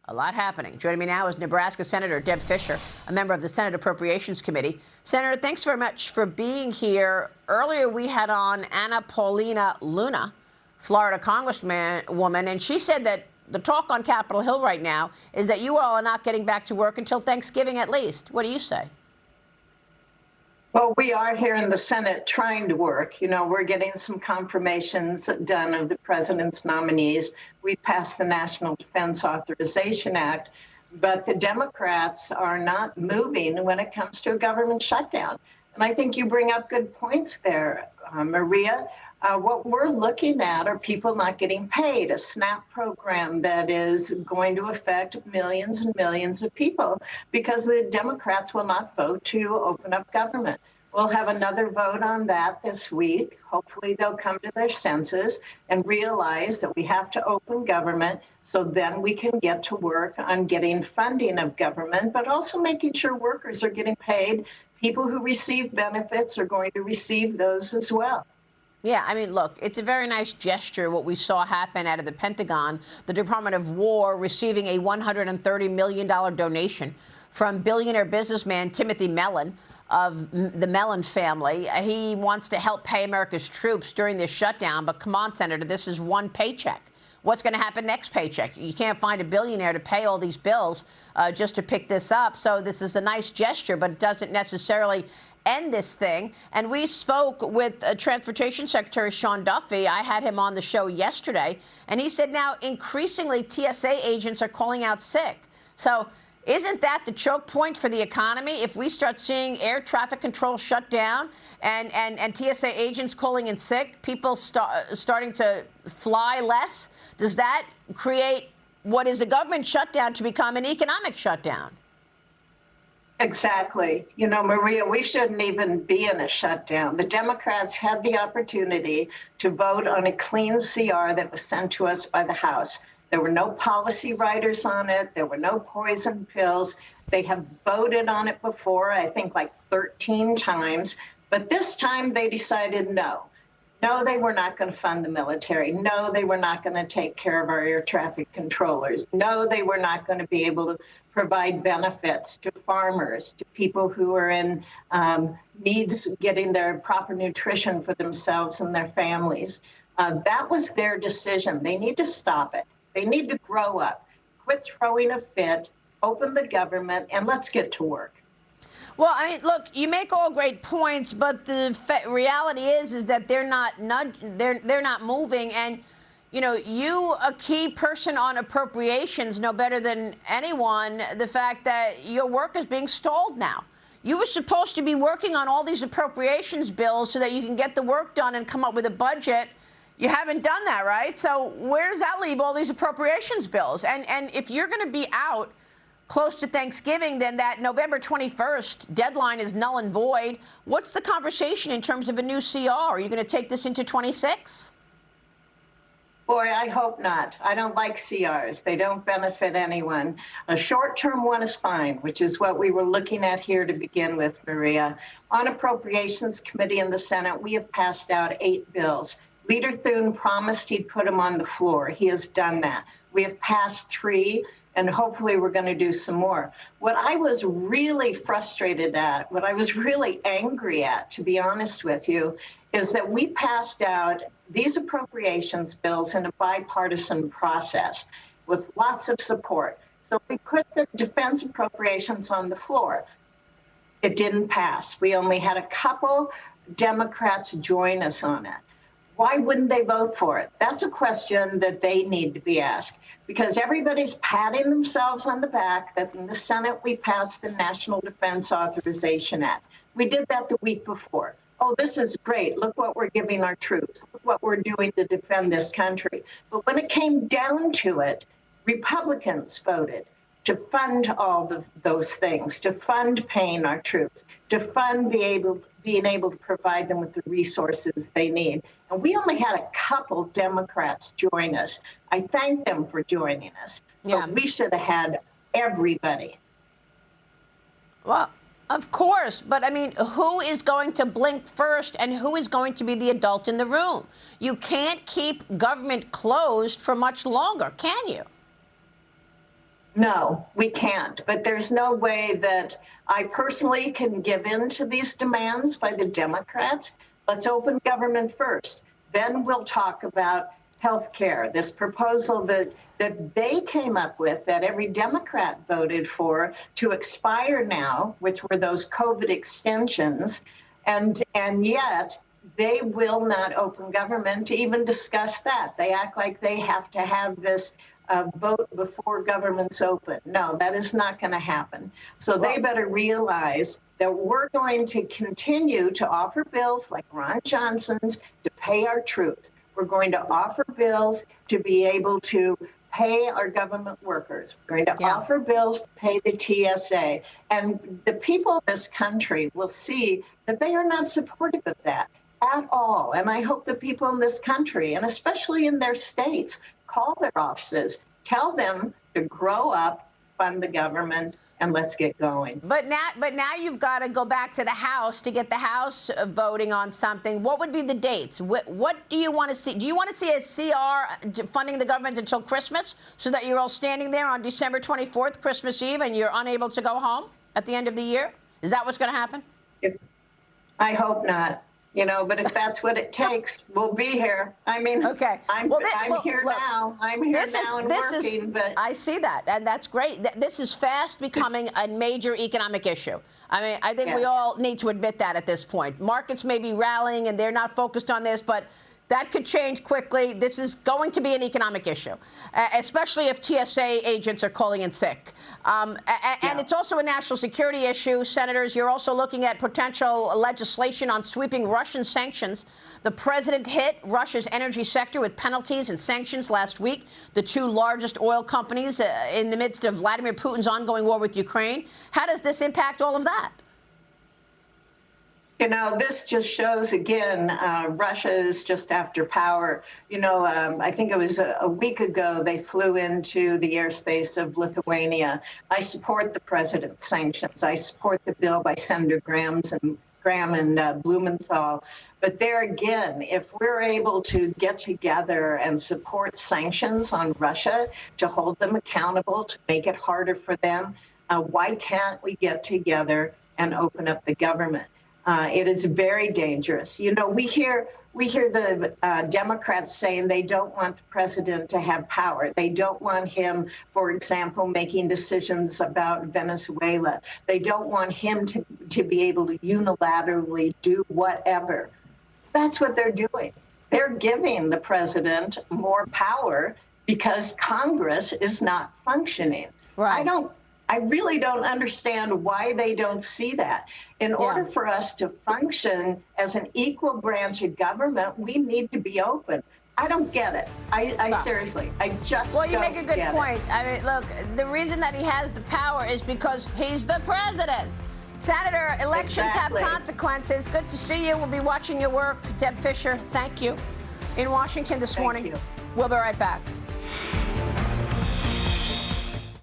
A lot happening. Joining me now is Nebraska Senator Deb Fischer, a member of the Senate Appropriations Committee. Senator, thanks very much for being here. Earlier, we had on Anna Paulina Luna, Florida Congresswoman, and she said that the talk on Capitol Hill right now is that you all are not getting back to work until Thanksgiving at least. What do you say? Well, we are here in the Senate trying to work. You know, we're getting some confirmations done of the president's nominees. We passed the National Defense Authorization Act, but the Democrats are not moving when it comes to a government shutdown. And I think you bring up good points there, Maria. What we're looking at are people not getting paid, a SNAP program that is going to affect millions and millions of people because the Democrats will not vote to open up government. We'll have another vote on that this week. Hopefully they'll come to their senses and realize that we have to open government so then we can get to work on getting funding of government, but also making sure workers are getting paid. People who receive benefits are going to receive those as well. Yeah, I mean, look, it's a very nice gesture, what we saw happen out of the Pentagon, the Department of War receiving a $130 million donation from billionaire businessman Timothy Mellon of the Mellon family. He wants to help pay America's troops during this shutdown. But come on, Senator, this is one paycheck. What's going to happen next paycheck? You can't find a billionaire to pay all these bills just to pick this up. So this is a nice gesture, but it doesn't necessarily end this thing. And we spoke with Transportation Secretary Sean Duffy. I had him on the show yesterday, and he said now increasingly TSA agents are calling out sick. So isn't that the choke point for the economy? If we start seeing air traffic control shut down and TSA agents calling in sick, people starting to fly less, does that create what is a government shutdown to become an economic shutdown? Exactly. You know, Maria, we shouldn't even be in a shutdown. The Democrats had the opportunity to vote on a clean CR that was sent to us by the House. There were no policy writers on it. There were no poison pills. They have voted on it before, I think like 13 times. But this time they decided no. No, they were not going to fund the military. No, they were not going to take care of our air traffic controllers. No, they were not going to be able to provide benefits to farmers, to people who are in needs getting their proper nutrition for themselves and their families. That was their decision. They need to stop it. They need to grow up, quit throwing a fit, open the government, and let's get to work. Well, I mean, look, you make all great points, but the reality is that they're not moving. And, you know, you, a key person on appropriations, know better than anyone the fact that your work is being stalled now. You were supposed to be working on all these appropriations bills so that you can get the work done and come up with a budget. You haven't done that, right? So where does that leave all these appropriations bills? And if you're going to be out close to Thanksgiving, then that November 21st deadline is null and void. What's the conversation in terms of a new CR? Are you going to take this into 26? Boy, I hope not. I don't like CRs. They don't benefit anyone. A short-term one is fine, which is what we were looking at here to begin with, Maria. On Appropriations Committee in the Senate, we have passed out 8 bills. Leader Thune promised he'd put them on the floor. He has done that. We have passed 3. And hopefully we're going to do some more. What I was really frustrated at, what I was really angry at, to be honest with you, is that we passed out these appropriations bills in a bipartisan process with lots of support. So we put the defense appropriations on the floor. It didn't pass. We only had a couple Democrats join us on it. Why wouldn't they vote for it? That's a question that they need to be asked, because everybody's patting themselves on the back that in the Senate we passed the National Defense Authorization Act. We did that the week before. Oh, this is great. Look what we're giving our troops. Look what we're doing to defend this country. But when it came down to it, Republicans voted to fund all of those things, to fund paying our troops, to fund being able to provide them with the resources they need. And we only had a couple Democrats join us. I thank them for joining us, but we should have had everybody. Well, of course, but I mean, who is going to blink first and who is going to be the adult in the room? You can't keep government closed for much longer, can you? No, we can't. But there's no way that I personally can give in to these demands by the Democrats. Let's open government first. Then we'll talk about health care, this proposal that they came up with, that every Democrat voted for, to expire now, which were those COVID extensions. And yet they will not open government to even discuss that. They act like they have to have this vote before government's open. No, that is not going to happen. So they better realize that we're going to continue to offer bills like Ron Johnson's to pay our troops. We're going to offer bills to be able to pay our government workers. We're going to offer bills to pay the TSA. And the people of this country will see that they are not supportive of that at all. And I hope the people in this country, and especially in their states, call their offices, tell them to grow up, fund the government, and let's get going. But now you've got to go back to the House to get the House voting on something. What would be the dates? What do you want to see? Do you want to see a CR funding the government until Christmas so that you're all standing there on December 24th, Christmas Eve, and you're unable to go home at the end of the year? Is that what's going to happen? I hope not. You know, but if that's what it takes, we'll be here. I mean, okay. I'm here now. I'm here now and working. But I see that, and that's great. This is fast becoming a major economic issue. I mean, I think we all need to admit that at this point. Markets may be rallying, and they're not focused on this, but that could change quickly. This is going to be an economic issue, especially if TSA agents are calling in sick. And it's also a national security issue. Senators, you're also looking at potential legislation on sweeping Russian sanctions. The president hit Russia's energy sector with penalties and sanctions last week, the two largest oil companies in the midst of Vladimir Putin's ongoing war with Ukraine. How does this impact all of that? You know, this just shows, again, Russia is just after power. You know, I think it was a week ago they flew into the airspace of Lithuania. I support the president's sanctions. I support the bill by Senator Graham and Blumenthal. But there again, if we're able to get together and support sanctions on Russia to hold them accountable, to make it harder for them, why can't we get together and open up the government? It is very dangerous. You know, we hear the Democrats saying they don't want the president to have power. They don't want him, for example, making decisions about Venezuela. They don't want him to be able to unilaterally do whatever. That's what they're doing. They're giving the president more power because Congress is not functioning. Right. I really don't understand why they don't see that. In order for us to function as an equal branch of government, we need to be open. I don't get it. I seriously, I just don't get it. Well, you make a good point. I mean, look, the reason that he has the power is because he's the president. Senator, elections have consequences. Good to see you. We'll be watching your work. Deb Fischer, thank you. In Washington this morning. Thank you. We'll be right back.